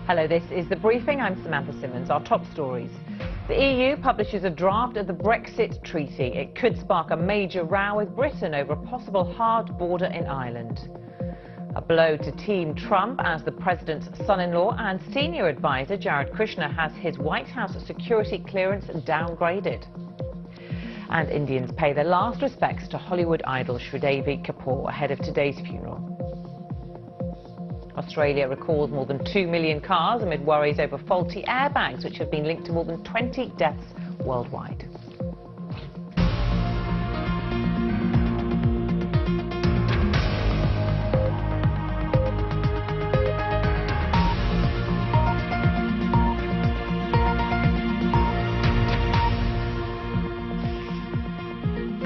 Hello, this is The Briefing. I'm Samantha Simmons. Our top stories. The EU publishes a draft of the Brexit Treaty. It could spark a major row with Britain over a possible hard border in Ireland. A blow to Team Trump as the president's son-in-law and senior advisor Jared Kushner has his White House security clearance downgraded. And Indians pay their last respects to Hollywood idol Sridevi Kapoor ahead of today's funeral. Australia recalls more than 2 million cars amid worries over faulty airbags, which have been linked to more than 20 deaths worldwide.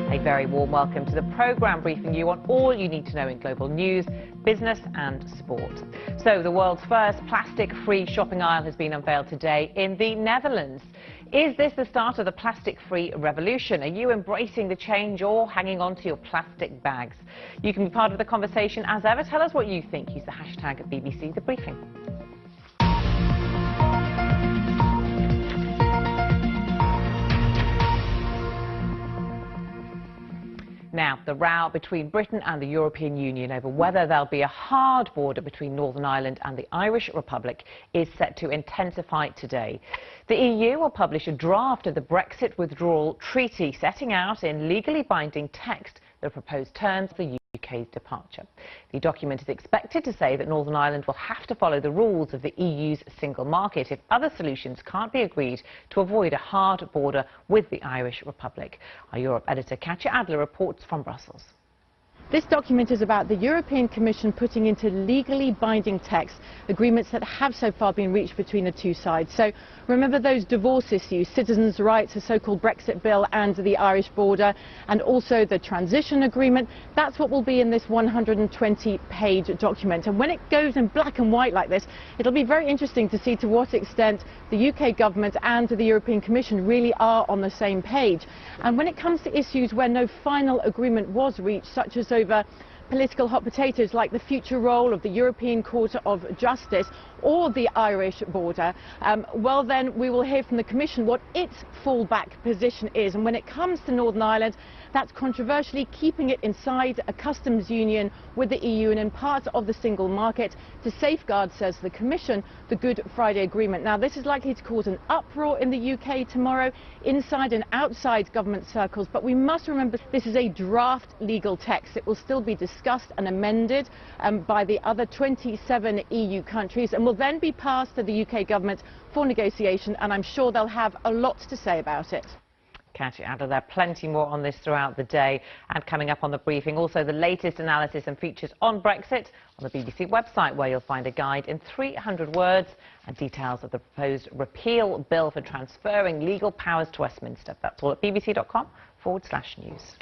A very warm welcome to the programme, briefing you on all you need to know in global news, business and sport. So the world's first plastic-free shopping aisle has been unveiled today in the Netherlands. Is this the start of the plastic-free revolution? Are you embracing the change or hanging on to your plastic bags? You can be part of the conversation as ever. Tell us what you think. Use the hashtag BBC The Briefing. Now, the row between Britain and the European Union over whether there'll be a hard border between Northern Ireland and the Irish Republic is set to intensify today. The EU will publish a draft of the Brexit Withdrawal Treaty, setting out in legally binding text the proposed terms of the UK's departure. The document is expected to say that Northern Ireland will have to follow the rules of the EU's single market if other solutions can't be agreed to avoid a hard border with the Irish Republic. Our Europe editor Katja Adler reports from Brussels. This document is about the European Commission putting into legally binding text agreements that have so far been reached between the two sides. So remember those divorce issues, citizens' rights, the so-called Brexit bill and the Irish border, and also the transition agreement. That's what will be in this 120-page document. And when it goes in black and white like this, it'll be very interesting to see to what extent the UK government and the European Commission really are on the same page. And when it comes to issues where no final agreement was reached, such as over political hot potatoes like the future role of the European Court of Justice or the Irish border, well then we will hear from the Commission what its fallback position is. And when it comes to Northern Ireland, that's controversially keeping it inside a customs union with the EU and in part of the single market to safeguard, says the Commission, the Good Friday Agreement. Now this is likely to cause an uproar in the UK tomorrow, inside and outside government circles, but we must remember this is a draft legal text. It will still be discussed and amended by the other 27 EU countries and will then be passed to the UK government for negotiation, and I'm sure they'll have a lot to say about it. Katja Adler, there are plenty more on this throughout the day, and coming up on The Briefing, also the latest analysis and features on Brexit on the BBC website, where you'll find a guide in 300 words and details of the proposed repeal bill for transferring legal powers to Westminster. That's all at bbc.com/news.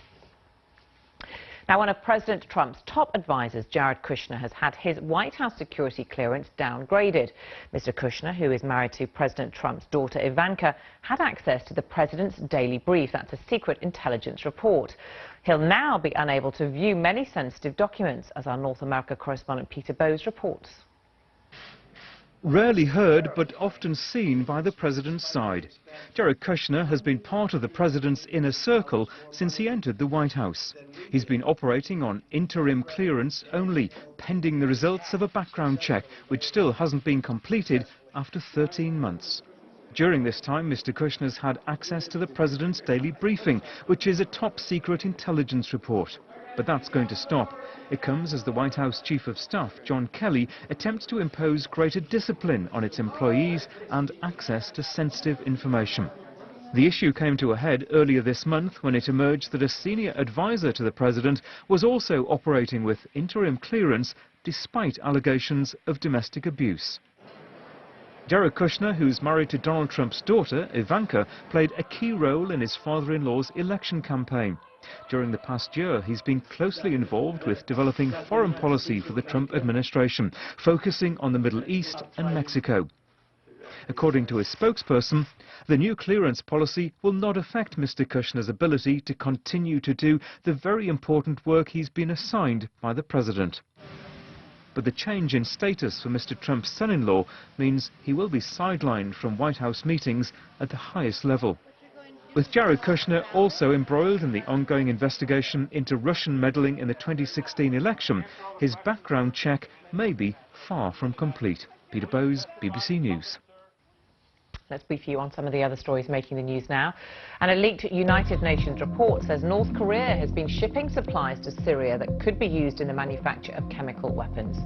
Now, one of President Trump's top advisors, Jared Kushner, has had his White House security clearance downgraded. Mr. Kushner, who is married to President Trump's daughter Ivanka, had access to the president's daily brief. That's a secret intelligence report. He'll now be unable to view many sensitive documents, as our North America correspondent Peter Bowes reports. Rarely heard but often seen by the president's side, Jared Kushner has been part of the president's inner circle since he entered the White House. He's been operating on interim clearance only, pending the results of a background check, which still hasn't been completed after 13 months. During this time, Mr. Kushner's had access to the president's daily briefing, which is a top-secret intelligence report. But that's going to stop. It comes as the White House Chief of Staff, John Kelly, attempts to impose greater discipline on its employees and access to sensitive information. The issue came to a head earlier this month when it emerged that a senior advisor to the president was also operating with interim clearance despite allegations of domestic abuse. Jared Kushner, who's married to Donald Trump's daughter, Ivanka, played a key role in his father-in-law's election campaign. During the past year, he's been closely involved with developing foreign policy for the Trump administration, focusing on the Middle East and Mexico. According to his spokesperson, the new clearance policy will not affect Mr. Kushner's ability to continue to do the very important work he's been assigned by the president. But the change in status for Mr. Trump's son-in-law means he will be sidelined from White House meetings at the highest level. With Jared Kushner also embroiled in the ongoing investigation into Russian meddling in the 2016 election, his background check may be far from complete. Peter Bowes, BBC News. Let's brief you on some of the other stories making the news now. And a leaked United Nations report says North Korea has been shipping supplies to Syria that could be used in the manufacture of chemical weapons.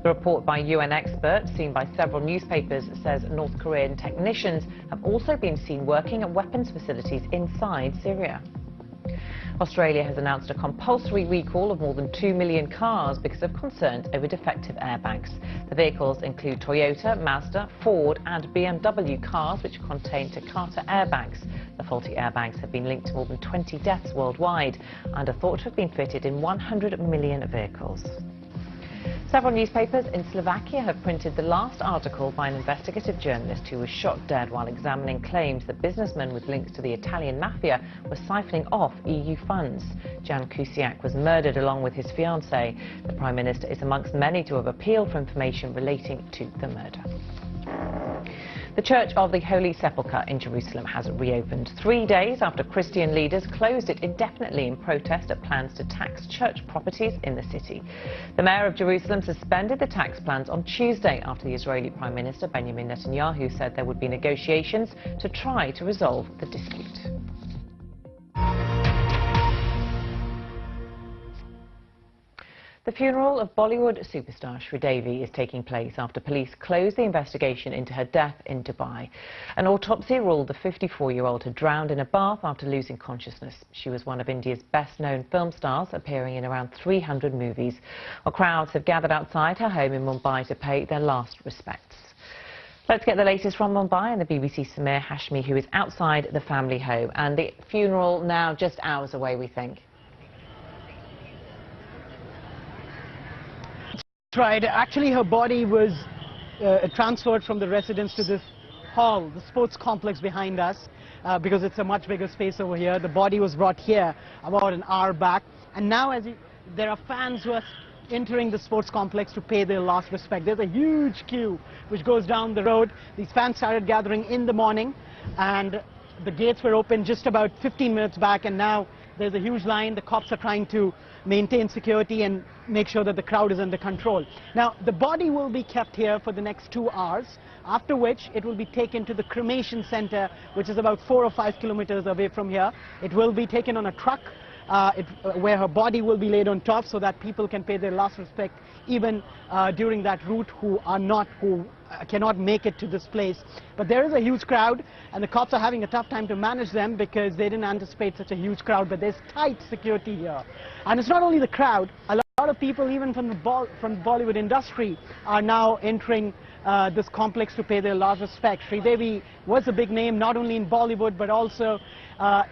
The report by UN experts, seen by several newspapers, says North Korean technicians have also been seen working at weapons facilities inside Syria. Australia has announced a compulsory recall of more than 2 million cars because of concerns over defective airbags. The vehicles include Toyota, Mazda, Ford and BMW cars which contain Takata airbags. The faulty airbags have been linked to more than 20 deaths worldwide and are thought to have been fitted in 100 million vehicles. Several newspapers in Slovakia have printed the last article by an investigative journalist who was shot dead while examining claims that businessmen with links to the Italian mafia were siphoning off EU funds. Jan Kuciak was murdered along with his fiancée. The Prime Minister is amongst many to have appealed for information relating to the murder. The Church of the Holy Sepulchre in Jerusalem has reopened 3 days after Christian leaders closed it indefinitely in protest at plans to tax church properties in the city. The mayor of Jerusalem suspended the tax plans on Tuesday after the Israeli Prime Minister Benjamin Netanyahu said there would be negotiations to try to resolve the dispute. The funeral of Bollywood superstar Sridevi is taking place after police closed the investigation into her death in Dubai. An autopsy ruled the 54-year-old had drowned in a bath after losing consciousness. She was one of India's best-known film stars, appearing in around 300 movies. Well, crowds have gathered outside her home in Mumbai to pay their last respects. Let's get the latest from Mumbai and the BBC's Samir Hashmi, who is outside the family home. And the funeral now just hours away, we think. Right. Actually, her body was transferred from the residence to this hall, the sports complex behind us, because it's a much bigger space over here. The body was brought here about an hour back, and now there are fans who are entering the sports complex to pay their last respect. There's a huge queue which goes down the road. These fans started gathering in the morning, and the gates were open just about 15 minutes back, and now there's a huge line. The cops are trying to maintain security and make sure that the crowd is under control. Now, the body will be kept here for the next 2 hours, after which it will be taken to the cremation center, which is about 4 or 5 kilometers away from here. It will be taken on a truck where her body will be laid on top so that people can pay their last respect even during that route who cannot make it to this place. But there is a huge crowd, and the cops are having a tough time to manage them because they didn't anticipate such a huge crowd, but there's tight security here. And it's not only the crowd, a lot of people even from the Bollywood industry are now entering this complex to pay their last respect. Sridevi was a big name not only in Bollywood but also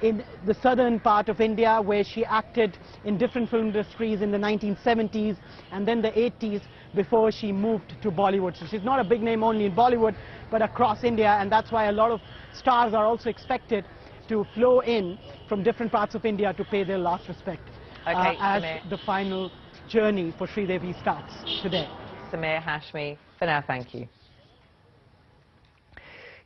in the southern part of India, where she acted in different film industries in the 1970s and then the 80s before she moved to Bollywood. So she's not a big name only in Bollywood but across India, and that's why a lot of stars are also expected to flow in from different parts of India to pay their last respect as the final journey for Sridevi starts today. Samir Hashmi, for now, thank you.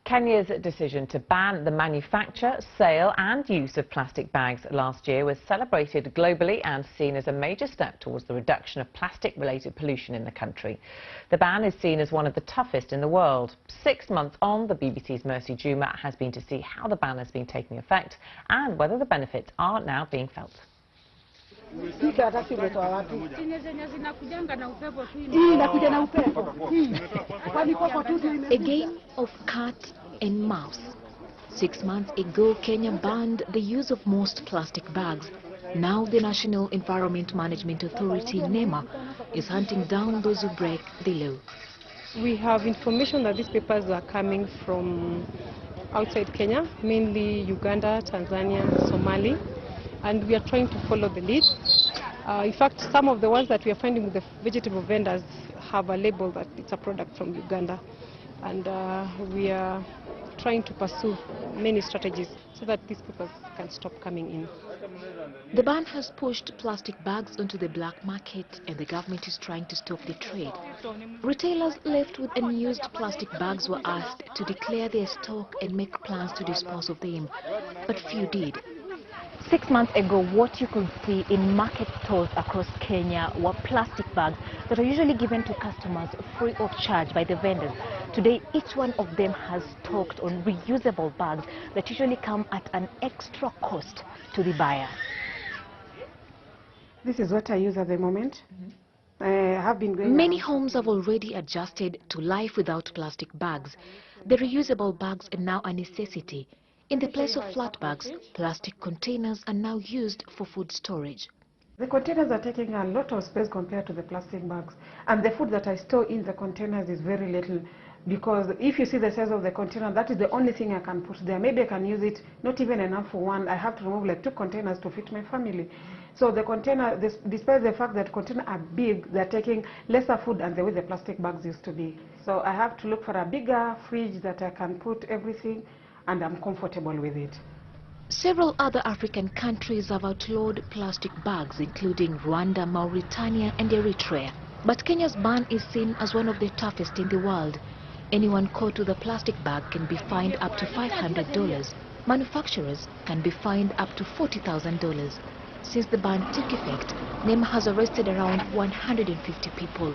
Kenya's decision to ban the manufacture, sale and use of plastic bags last year was celebrated globally and seen as a major step towards the reduction of plastic-related pollution in the country. The ban is seen as one of the toughest in the world. 6 months on, the BBC's Mercy Juma has been to see how the ban has been taking effect and whether the benefits are now being felt. A game of cat and mouse. 6 months ago, Kenya banned the use of most plastic bags. Now the National Environment Management Authority, NEMA, is hunting down those who break the law. We have information that these papers are coming from outside Kenya, mainly Uganda, Tanzania, Somali, and we are trying to follow the lead. In fact, some of the ones that we are finding with the vegetable vendors have a label that it's a product from Uganda, and we are trying trying to pursue many strategies so that these papers can stop coming in. The ban has pushed plastic bags onto the black market, and the government is trying to stop the trade. Retailers left with unused plastic bags were asked to declare their stock and make plans to dispose of them, but few did. 6 months ago, what you could see in market stores across Kenya were plastic bags that are usually given to customers free of charge by the vendors. Today, each one of them has stocked on reusable bags that usually come at an extra cost to the buyer. This is what I use at the moment. I have been going Many around. homes have already adjusted to life without plastic bags. The reusable bags are now a necessity. In the place of flat bags, plastic containers are now used for food storage. The containers are taking a lot of space compared to the plastic bags. And the food that I store in the containers is very little, because if you see the size of the container, that is the only thing I can put there. Maybe I can use it, not even enough for one. I have to remove like 2 containers to fit my family. So the container, despite the fact that containers are big, they're taking lesser food than the way the plastic bags used to be. So I have to look for a bigger fridge that I can put everything, and I'm comfortable with it. Several other African countries have outlawed plastic bags, including Rwanda, Mauritania and Eritrea. But Kenya's ban is seen as one of the toughest in the world. Anyone caught with a plastic bag can be fined up to $500. Manufacturers can be fined up to $40,000. Since the ban took effect, NEMA has arrested around 150 people.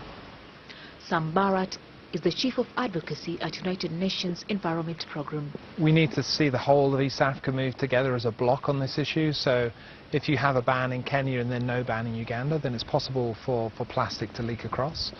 Sam Barat is the Chief of Advocacy at United Nations Environment Programme. We need to see the whole of East Africa move together as a bloc on this issue. So if you have a ban in Kenya and then no ban in Uganda, then it's possible for plastic to leak across.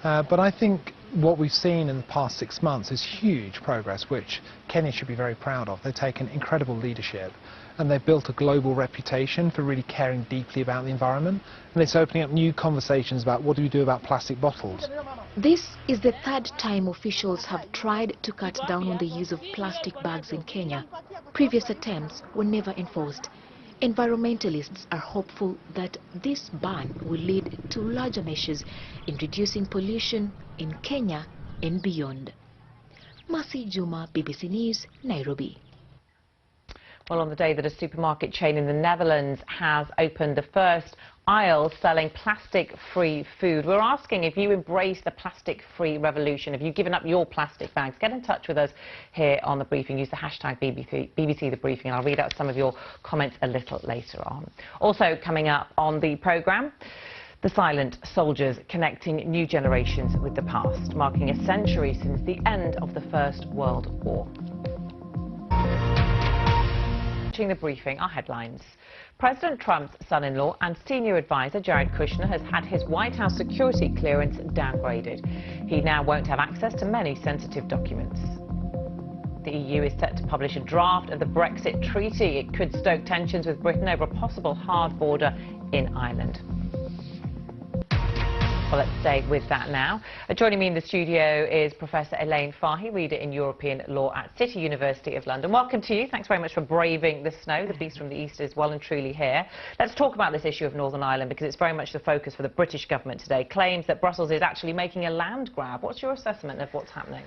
But I think what we've seen in the past 6 months is huge progress, which Kenya should be very proud of. They've taken incredible leadership, and they've built a global reputation for really caring deeply about the environment, and it's opening up new conversations about what do we do about plastic bottles. This is the third time officials have tried to cut down on the use of plastic bags in Kenya. Previous attempts were never enforced. Environmentalists are hopeful that this ban will lead to larger measures in reducing pollution in Kenya and beyond. Mercy Juma, BBC News, Nairobi. Well, on the day that a supermarket chain in the Netherlands has opened the first aisle selling plastic-free food, we're asking if you embrace the plastic-free revolution. Have you given up your plastic bags? Get in touch with us here on The Briefing. Use the hashtag BBC The Briefing, and I'll read out some of your comments a little later on. Also coming up on the programme, the silent soldiers connecting new generations with the past, marking a century since the end of the First World War. The Briefing, our headlines. President Trump's son-in-law and senior advisor Jared Kushner has had his White House security clearance downgraded. He now won't have access to many sensitive documents. The EU is set to publish a draft of the Brexit Treaty. It could stoke tensions with Britain over a possible hard border in Ireland. Well, let's stay with that now. Joining me in the studio is Professor Elaine Fahy, reader in European law at City University of London. Welcome to you. Thanks very much for braving the snow. The beast from the east is well and truly here. Let's talk about this issue of Northern Ireland, because it's very much the focus for the British government today. Claims that Brussels is actually making a land grab. What's your assessment of what's happening?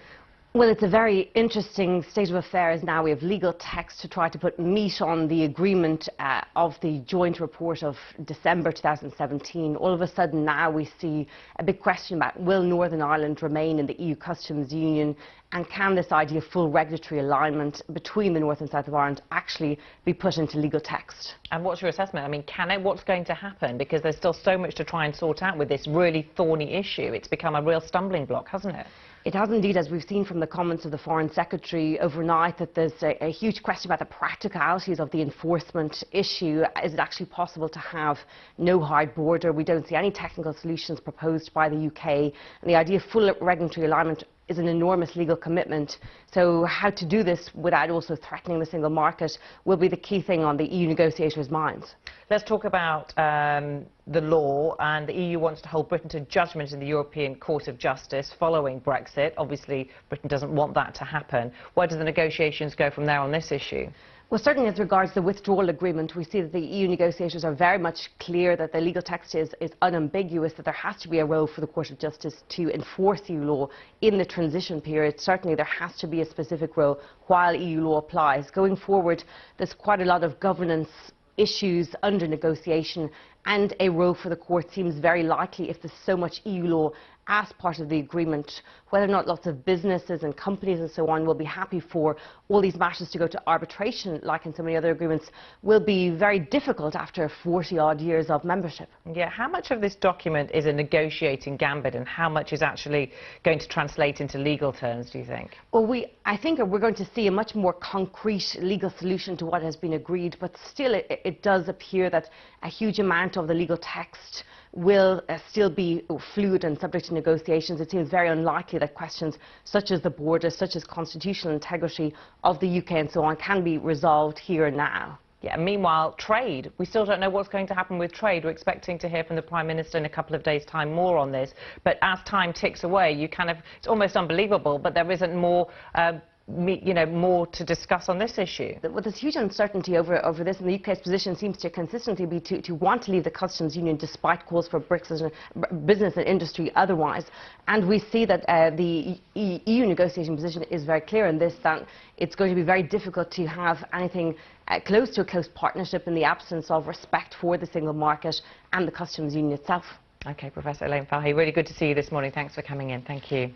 Well, it's a very interesting state of affairs now. We have legal text to try to put meat on the agreement of the joint report of December 2017. All of a sudden now we see a big question about will Northern Ireland remain in the EU customs union, and can this idea of full regulatory alignment between the north and south of Ireland actually be put into legal text? And what's your assessment? I mean, can it? What's going to happen? Because there's still so much to try and sort out with this really thorny issue. It's become a real stumbling block, hasn't it? It has indeed, as we've seen from the comments of the Foreign Secretary overnight, that there's a huge question about the practicalities of the enforcement issue. Is it actually possible to have no hard border? We don't see any technical solutions proposed by the UK. And the idea of full regulatory alignment is an enormous legal commitment. So how to do this without also threatening the single market will be the key thing on the EU negotiators' minds. Let's talk about the law. And the EU wants to hold Britain to judgment in the European Court of Justice following Brexit. Obviously, Britain doesn't want that to happen. Where do the negotiations go from there on this issue? Well, certainly as regards the withdrawal agreement, we see that the EU negotiators are very much clear that the legal text is unambiguous, that there has to be a role for the Court of Justice to enforce EU law in the transition period. Certainly there has to be a specific role while EU law applies. Going forward, there's quite a lot of governance issues under negotiation, and a role for the court seems very likely if there's so much EU law as part of the agreement. Whether or not lots of businesses and companies and so on will be happy for all these matters to go to arbitration, like in so many other agreements, will be very difficult after 40-odd years of membership. Yeah, how much of this document is a negotiating gambit and how much is actually going to translate into legal terms, do you think? Well, I think we're going to see a much more concrete legal solution to what has been agreed, but still it does appear that a huge amount of the legal text will still be fluid and subject to negotiations. It seems very unlikely that questions such as the borders, such as constitutional integrity of the UK and so on, can be resolved here and now. Yeah, meanwhile, trade. We still don't know what's going to happen with trade. We're expecting to hear from the Prime Minister in a couple of days' time more on this. But as time ticks away, it's almost unbelievable, but there isn't more more to discuss on this issue. Well, there's huge uncertainty over this, and the UK's position seems to consistently be to want to leave the customs union despite calls for business and industry otherwise. And we see that the EU negotiation position is very clear in this, that it's going to be very difficult to have anything close to a close partnership in the absence of respect for the single market and the customs union itself. OK, Professor Elaine Fahy, really good to see you this morning. Thanks for coming in. Thank you.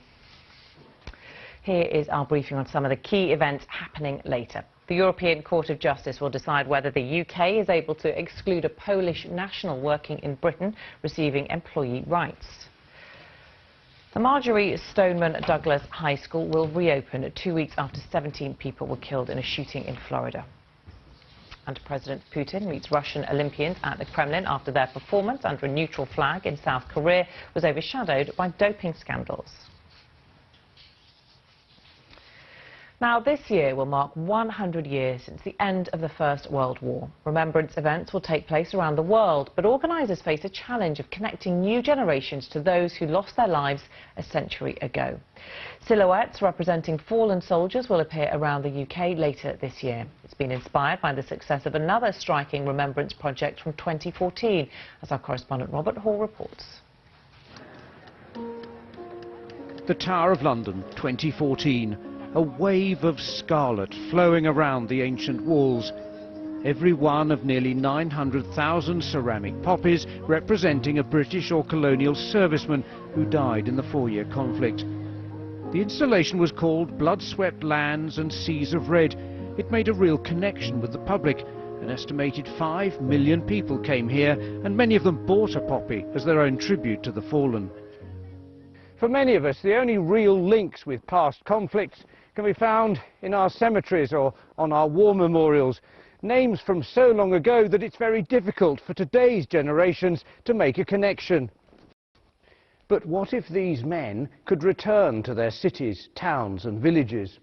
Here is our briefing on some of the key events happening later. The European Court of Justice will decide whether the UK is able to exclude a Polish national working in Britain receiving employee rights. The Marjorie Stoneman Douglas High School will reopen 2 weeks after 17 people were killed in a shooting in Florida. And President Putin meets Russian Olympians at the Kremlin after their performance under a neutral flag in South Korea was overshadowed by doping scandals. Now, this year will mark 100 years since the end of the First World War. Remembrance events will take place around the world, but organisers face a challenge of connecting new generations to those who lost their lives a century ago. Silhouettes representing fallen soldiers will appear around the UK later this year. It's been inspired by the success of another striking remembrance project from 2014, as our correspondent Robert Hall reports. The Tower of London, 2014. A wave of scarlet flowing around the ancient walls. Every one of nearly 900,000 ceramic poppies representing a British or colonial serviceman who died in the 4-year conflict. The installation was called Blood-Swept Lands and Seas of Red. It made a real connection with the public. An estimated 5 million people came here, and many of them bought a poppy as their own tribute to the fallen. For many of us, the only real links with past conflicts can be found in our cemeteries or on our war memorials. Names from so long ago that it's very difficult for today's generations to make a connection. But what if these men could return to their cities, towns and villages?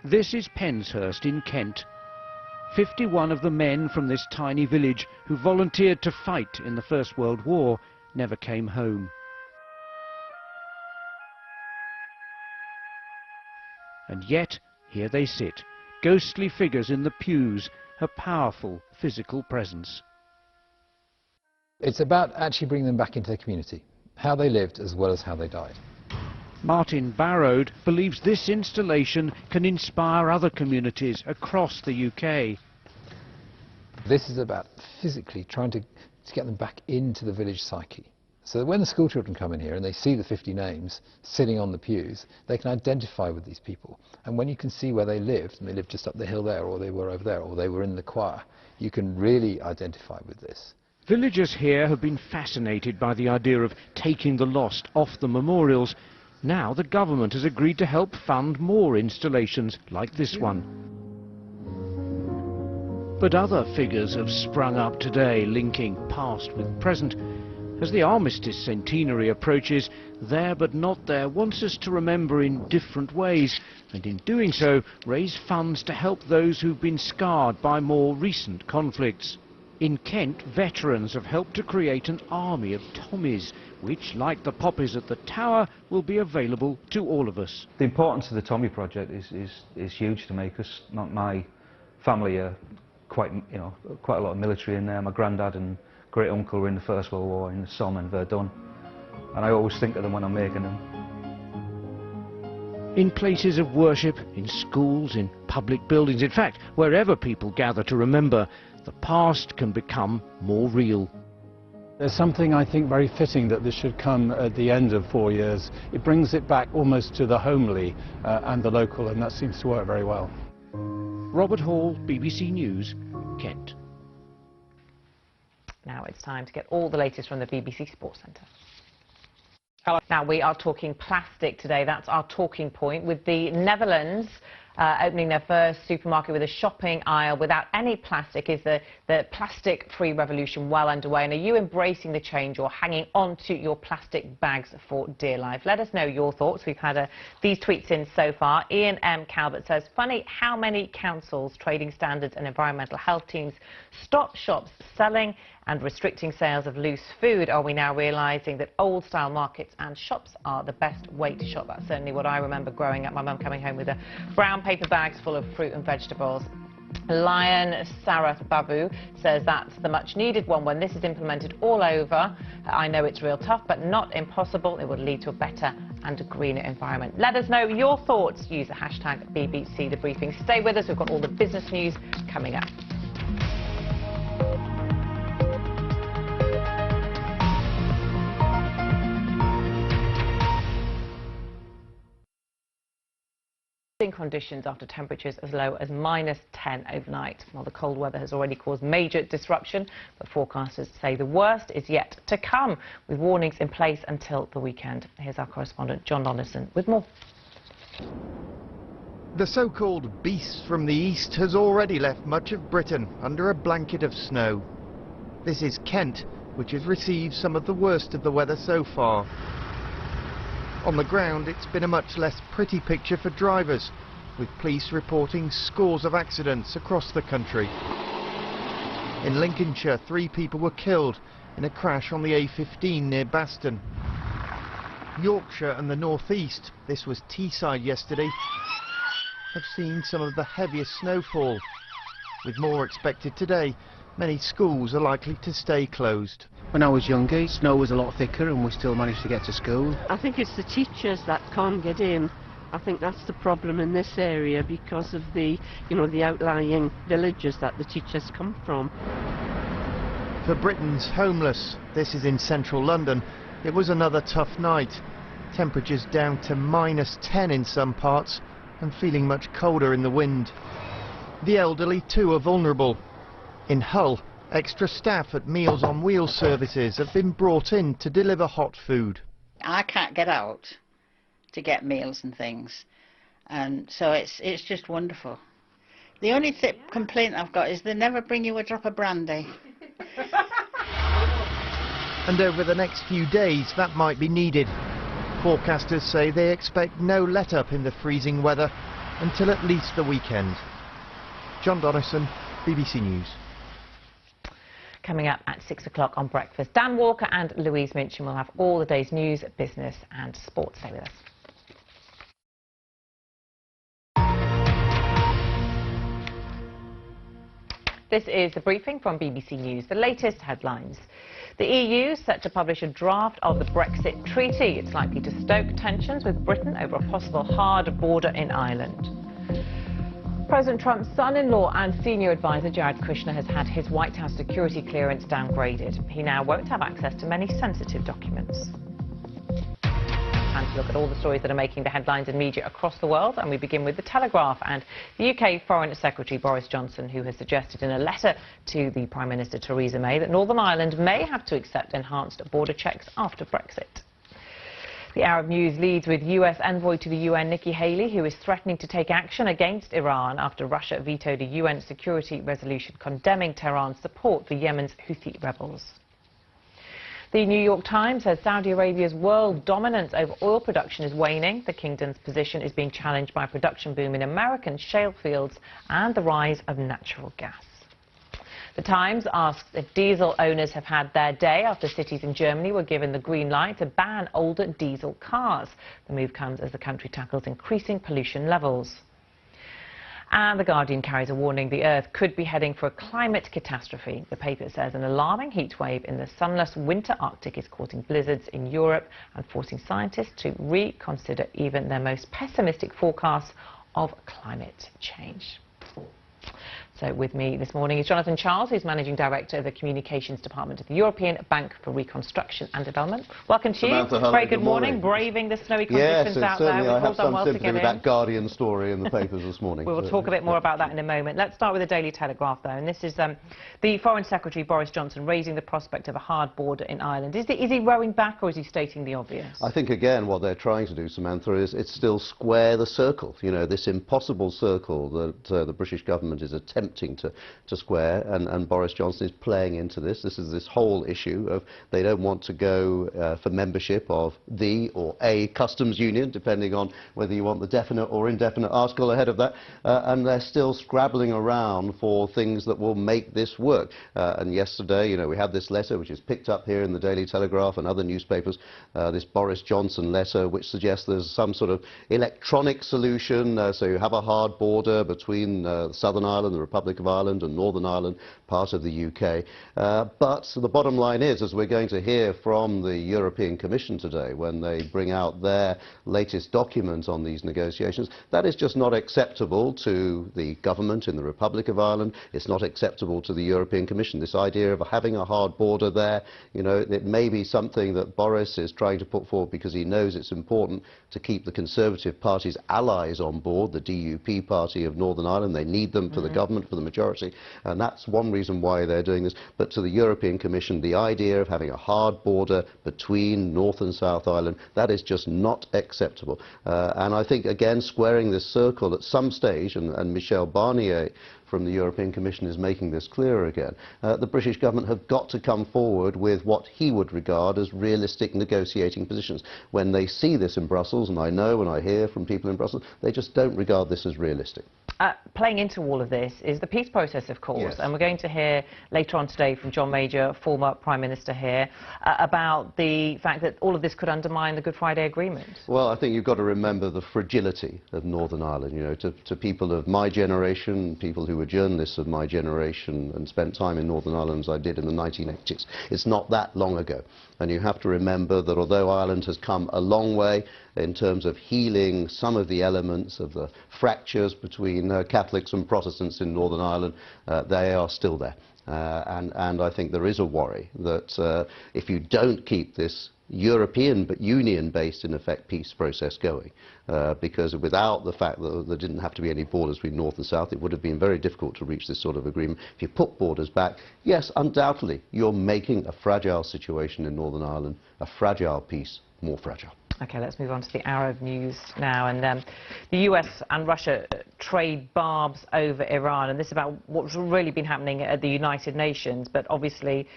This is Penshurst in Kent. 51 of the men from this tiny village who volunteered to fight in the First World War never came home. And yet, here they sit, ghostly figures in the pews, a powerful physical presence. It's about actually bringing them back into the community, how they lived as well as how they died. Martin Barrode believes this installation can inspire other communities across the UK. This is about physically trying to get them back into the village psyche. So that when the school children come in here and they see the 50 names sitting on the pews, they can identify with these people. And when you can see where they lived, and they lived just up the hill there, or they were over there, or they were in the choir, you can really identify with this. Villagers here have been fascinated by the idea of taking the lost off the memorials. Now the government has agreed to help fund more installations like this one. But other figures have sprung up today, linking past with present. As the Armistice centenary approaches, There But Not There wants us to remember in different ways, and in doing so, raise funds to help those who've been scarred by more recent conflicts. In Kent, veterans have helped to create an army of Tommies, which, like the poppies at the Tower, will be available to all of us. The importance of the Tommy project is huge to me, because my family are quite a lot of military in there. My granddad and great uncle were in the First World War in the Somme and Verdun, and I always think of them when I'm making them. In places of worship, in schools, in public buildings, in fact, wherever people gather to remember, the past can become more real. There's something, I think, very fitting that this should come at the end of 4 years. It brings it back almost to the homely and the local, and that seems to work very well. Robert Hall, BBC News, Kent. Now it's time to get all the latest from the BBC Sports Centre. Now we are talking plastic today. That's our talking point, with the Netherlands opening their first supermarket with a shopping aisle without any plastic. Is the plastic-free revolution well underway? And are you embracing the change or hanging on to your plastic bags for dear life? Let us know your thoughts. We've had these tweets in so far. Ian M. Calvert says, funny how many councils, trading standards and environmental health teams stop shops selling and restricting sales of loose food. Are we now realising that old-style markets and shops are the best way to shop? That's certainly what I remember growing up. My mum coming home with brown paper bags full of fruit and vegetables. Lion Sarath Babu says that's the much-needed one when this is implemented all over. I know it's real tough, but not impossible. It would lead to a better and a greener environment. Let us know your thoughts. Use the hashtag BBC The Briefing. Stay with us. We've got all the business news coming up. Conditions after temperatures as low as -10 overnight. Well, the cold weather has already caused major disruption, but forecasters say the worst is yet to come, with warnings in place until the weekend. Here's our correspondent John Donaldson with more. The so-called beast from the east has already left much of Britain under a blanket of snow. This is Kent, which has received some of the worst of the weather so far. On the ground, it's been a much less pretty picture for drivers, with police reporting scores of accidents across the country. In Lincolnshire, 3 people were killed in a crash on the A15 near Baston. Yorkshire and the North East, this was Teesside yesterday, have seen some of the heaviest snowfall. With more expected today, many schools are likely to stay closed. When I was younger, snow was a lot thicker and we still managed to get to school. I think it's the teachers that can't get in. I think that's the problem in this area because of the outlying villages that the teachers come from. For Britain's homeless, this is in central London, it was another tough night. Temperatures down to -10 in some parts and feeling much colder in the wind. The elderly too are vulnerable. In Hull, extra staff at Meals on Wheels services have been brought in to deliver hot food. I can't get out to get meals and things, and so it's just wonderful. The only complaint I've got is they never bring you a drop of brandy. And over the next few days that might be needed. Forecasters say they expect no let-up in the freezing weather until at least the weekend. John Donaldson, BBC News. Coming up at 6 o'clock on Breakfast, Dan Walker and Louise Minchin will have all the day's news, business and sport. Stay with us. This is The Briefing from BBC News. The latest headlines. The EU set to publish a draft of the Brexit Treaty. It's likely to stoke tensions with Britain over a possible hard border in Ireland. President Trump's son-in-law and senior advisor Jared Kushner has had his White House security clearance downgraded. He now won't have access to many sensitive documents. Time to look at all the stories that are making the headlines in media across the world, and we begin with The Telegraph and the UK Foreign Secretary Boris Johnson, who has suggested in a letter to the Prime Minister Theresa May that Northern Ireland may have to accept enhanced border checks after Brexit. The Arab News leads with US envoy to the UN Nikki Haley, who is threatening to take action against Iran after Russia vetoed a UN security resolution condemning Tehran's support for Yemen's Houthi rebels. The New York Times says Saudi Arabia's world dominance over oil production is waning. The kingdom's position is being challenged by a production boom in American shale fields and the rise of natural gas. The Times asks if diesel owners have had their day after cities in Germany were given the green light to ban older diesel cars. The move comes as the country tackles increasing pollution levels. And The Guardian carries a warning the Earth could be heading for a climate catastrophe. The paper says an alarming heat wave in the sunless winter Arctic is causing blizzards in Europe and forcing scientists to reconsider even their most pessimistic forecasts of climate change. So with me this morning is Jonathan Charles, who's Managing Director of the Communications Department of the European Bank for Reconstruction and Development. Welcome to Samantha, you. hello, Very good morning. Braving the snowy conditions out there. Yes, certainly I have some well sympathy with that Guardian story in the papers this morning. We will talk a bit more about that in a moment. Let's start with the Daily Telegraph, though, and this is the Foreign Secretary, Boris Johnson, raising the prospect of a hard border in Ireland. Is he rowing back, or is he stating the obvious? I think, again, what they're trying to do, Samantha, is it's still square the circle. You know, this impossible circle that the British government is attempting to square, and Boris Johnson is playing into this. This is this whole issue of they don't want to go for membership of the or a customs union, depending on whether you want the definite or indefinite article ahead of that, and they're still scrabbling around for things that will make this work. And yesterday, you know, we had this letter which is picked up here in the Daily Telegraph and other newspapers, this Boris Johnson letter which suggests there's some sort of electronic solution, so you have a hard border between Southern Ireland, the Republic of Ireland, and Northern Ireland, part of the UK. But the bottom line is, as we're going to hear from the European Commission today, when they bring out their latest document on these negotiations, that is just not acceptable to the government in the Republic of Ireland. It's not acceptable to the European Commission. This idea of having a hard border there, you know, it may be something that Boris is trying to put forward because he knows it's important to keep the Conservative Party's allies on board, the DUP party of Northern Ireland. They need them for the government, for the majority. And that's one reason why they're doing this. But to the European Commission, the idea of having a hard border between North and South Ireland, that is just not acceptable. And I think, again, squaring this circle at some stage, and Michel Barnier from the European Commission is making this clear again, the British government have got to come forward with what he would regard as realistic negotiating positions. When they see this in Brussels, and I know and I hear from people in Brussels, they just don't regard this as realistic. Playing into all of this is the peace process, of course, yes. And we're going to hear later on today from John Major, former Prime Minister here, about the fact that all of this could undermine the Good Friday Agreement. Well, I think you've got to remember the fragility of Northern Ireland. You know, to people of my generation, people who were journalists of my generation and spent time in Northern Ireland as I did in the 1980s, it's not that long ago. And you have to remember that although Ireland has come a long way in terms of healing some of the elements of the fractures between Catholics and Protestants in Northern Ireland, they are still there. And I think there is a worry that if you don't keep this European but Union-based, in effect, peace process going, because without the fact that there didn't have to be any borders between North and South, it would have been very difficult to reach this sort of agreement. If you put borders back, yes, undoubtedly, you're making a fragile situation in Northern Ireland, a fragile peace, more fragile. OK, let's move on to the Arab news now. And the US and Russia trade barbs over Iran. And this is about what's really been happening at the United Nations. But obviously,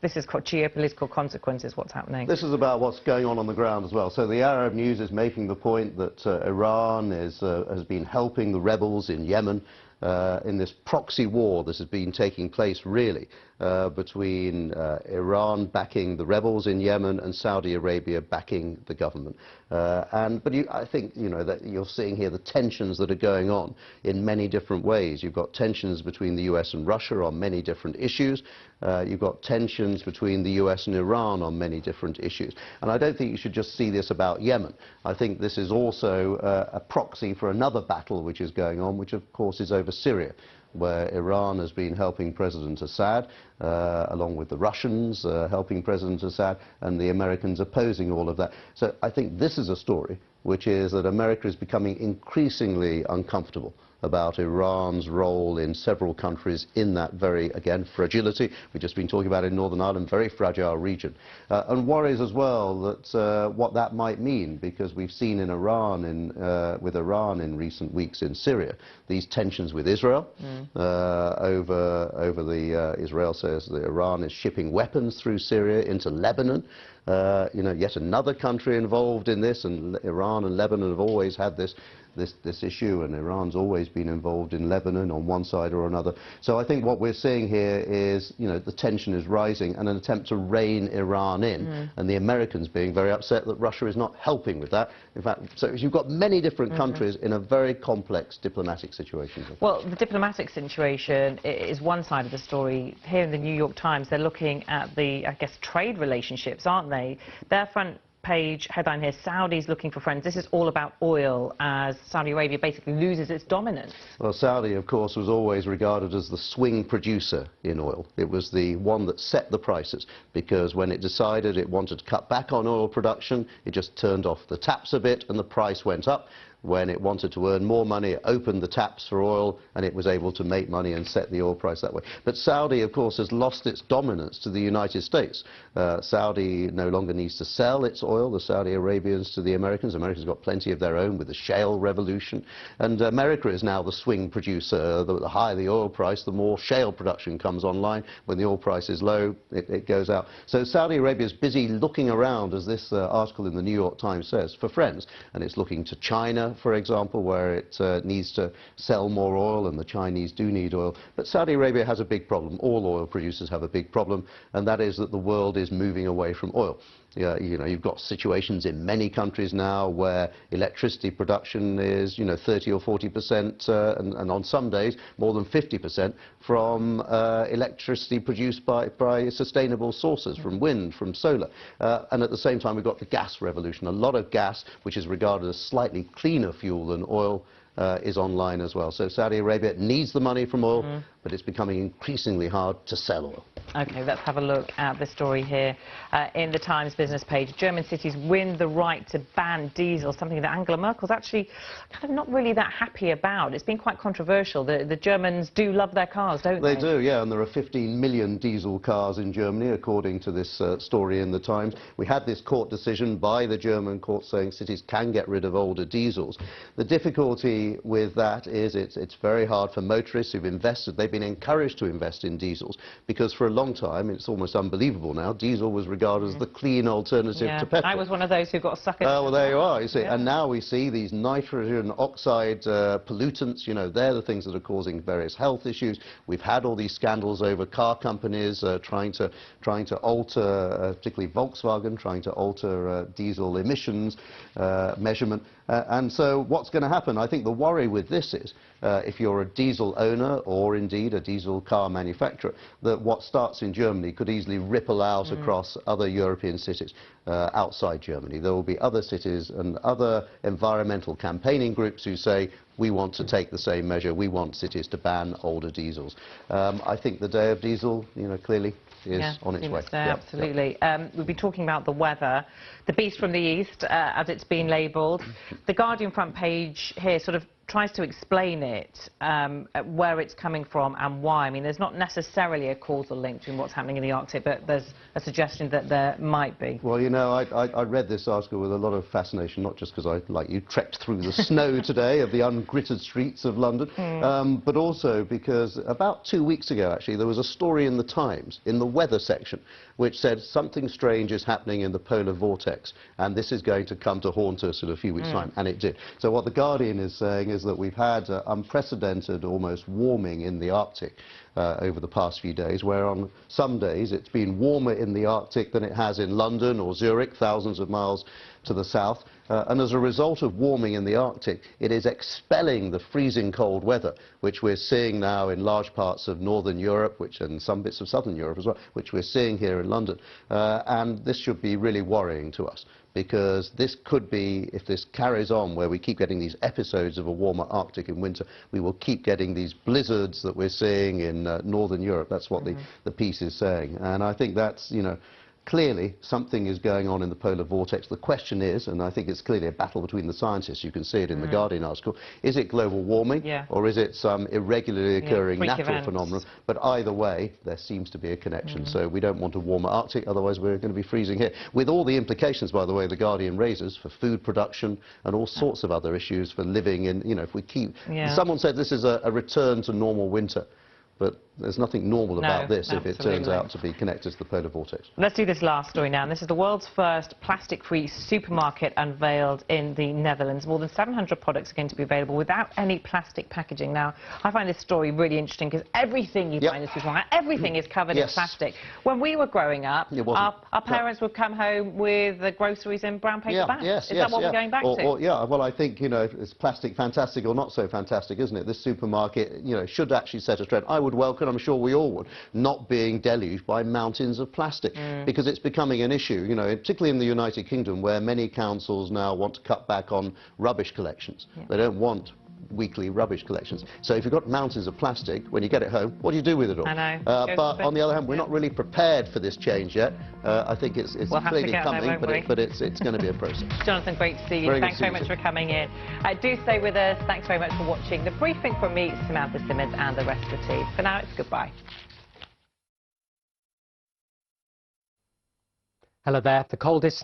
this has got geopolitical consequences, what's happening. This is about what's going on the ground as well. So the Arab news is making the point that Iran has been helping the rebels in Yemen in this proxy war that has been taking place, really, between Iran backing the rebels in Yemen and Saudi Arabia backing the government. But I think, you know, that you're seeing here the tensions that are going on in many different ways. You've got tensions between the US and Russia on many different issues. You've got tensions between the US and Iran on many different issues. And I don't think you should just see this about Yemen. I think this is also a proxy for another battle which is going on, which of course is over Syria, where Iran has been helping President Assad, along with the Russians helping President Assad, and the Americans opposing all of that. So I think this is a story which is that America is becoming increasingly uncomfortable about Iran's role in several countries in that very, again, fragility we've just been talking about in Northern Ireland, very fragile region. And worries as well that what that might mean, because we've seen in Iran, with Iran in recent weeks in Syria, these tensions with Israel over the Israel says that Iran is shipping weapons through Syria into Lebanon. You know, yet another country involved in this, and Iran and Lebanon have always had this this issue, and Iran's always been involved in Lebanon on one side or another. So I think what we're seeing here is, you know, the tension is rising and an attempt to rein Iran in, and the Americans being very upset that Russia is not helping with that. In fact, so you've got many different countries in a very complex diplomatic situation. Well, the diplomatic situation is one side of the story. Here in the New York Times, they're looking at the, I guess, trade relationships, aren't they? Their front page headline here, Saudi's looking for friends. This is all about oil, as Saudi Arabia basically loses its dominance. Well, Saudi, of course, was always regarded as the swing producer in oil. It was the one that set the prices, because when it decided it wanted to cut back on oil production, it just turned off the taps a bit and the price went up. When it wanted to earn more money, it opened the taps for oil, and it was able to make money and set the oil price that way. But Saudi, of course, has lost its dominance to the United States. Saudi no longer needs to sell its oil, the Saudi Arabians, to the Americans. America's got plenty of their own with the shale revolution. And America is now the swing producer. The higher the oil price, the more shale production comes online. When the oil price is low, it goes out. So Saudi Arabia is busy looking around, as this article in the New York Times says, for friends. And it's looking to China, for example, where it needs to sell more oil, and the Chinese do need oil. But Saudi Arabia has a big problem. All oil producers have a big problem, and that is that the world is moving away from oil. You know, you've got situations in many countries now where electricity production is, you know, 30 or 40%, and on some days more than 50% from electricity produced by sustainable sources, from wind, from solar. And at the same time, we've got the gas revolution. A lot of gas, which is regarded as slightly cleaner fuel than oil, is online as well. So Saudi Arabia needs the money from oil, but it's becoming increasingly hard to sell oil. OK, let's have a look at the story here in the Times business page. German cities win the right to ban diesel, something that Angela Merkel's actually kind of not really that happy about. It's been quite controversial. The Germans do love their cars, don't they? They do, yeah, and there are 15 million diesel cars in Germany, according to this story in the Times. We had this court decision by the German court saying cities can get rid of older diesels. The difficulty with that is it's very hard for motorists who've invested. They've been encouraged to invest in diesels, because for a long time, it's almost unbelievable now, diesel was regarded as the clean alternative to petrol. I was one of those who got suckered. Oh, well, there you are, you see. And now we see these nitrogen oxide pollutants, you know, they're the things that are causing various health issues. We've had all these scandals over car companies trying to alter, particularly Volkswagen, trying to alter diesel emissions measurement. And so what's going to happen? I think the worry with this is, if you're a diesel owner or indeed a diesel car manufacturer, that what starts in Germany could easily ripple out across other European cities outside Germany. There will be other cities and other environmental campaigning groups who say, we want to take the same measure, we want cities to ban older diesels. I think the day of diesel, you know, clearly is on its way. Absolutely. We'll be talking about the weather, the beast from the east, as it's been labelled. The Guardian front page here sort of tries to explain it, where it's coming from and why. I mean, there's not necessarily a causal link between what's happening in the Arctic, but there's a suggestion that there might be. Well, you know, I read this article with a lot of fascination, not just because I, like you, trekked through the snow today of the ungritted streets of London, but also because about 2 weeks ago, actually, there was a story in the Times, in the weather section, which said something strange is happening in the polar vortex, and this is going to come to haunt us in a few weeks' time, and it did. So what the Guardian is saying is that we've had unprecedented, almost warming in the Arctic over the past few days, where on some days it's been warmer in the Arctic than it has in London or Zurich, thousands of miles to the south. And as a result of warming in the Arctic, it is expelling the freezing cold weather, which we're seeing now in large parts of northern Europe, and some bits of southern Europe as well, which we're seeing here in London. And this should be really worrying to us, because this could be, if this carries on, where we keep getting these episodes of a warmer Arctic in winter, we will keep getting these blizzards that we're seeing in northern Europe. That's what the piece is saying. And I think that's, you know, clearly something is going on in the polar vortex. The question is, and I think it's clearly a battle between the scientists, you can see it in the Guardian article, is it global warming or is it some irregularly occurring natural phenomenon? But either way, there seems to be a connection. So we don't want a warmer Arctic, otherwise we're going to be freezing here. With all the implications, by the way, the Guardian raises for food production and all sorts of other issues for living in, you know, if we keep... Someone said this is a return to normal winter. But there's nothing normal about this if it absolutely turns out to be connected to the polar vortex. Let's do this last story now. And this is the world's first plastic-free supermarket unveiled in the Netherlands. More than 700 products are going to be available without any plastic packaging. Now, I find this story really interesting because everything you find in the supermarket, everything is covered in plastic. When we were growing up, our parents would come home with the groceries in brown paper bags. Is that what we're going back to? Yeah, well, I think, you know, it's plastic fantastic or not so fantastic, isn't it? This supermarket, you know, should actually set a trend. I would welcome, I'm sure we all would, not being deluged by mountains of plastic, because it's becoming an issue, you know, particularly in the United Kingdom, where many councils now want to cut back on rubbish collections. They don't want weekly rubbish collections. So if you've got mountains of plastic, when you get it home, what do you do with it all? I know. But on the other hand, we're not really prepared for this change yet. I think it's clearly coming, but it's going to be a process. Jonathan, great to see you. Thanks very much for coming in. Do stay with us. Thanks very much for watching the briefing from me, Samantha Simmons, and the rest of the team. For now, it's goodbye. Hello there. The coldest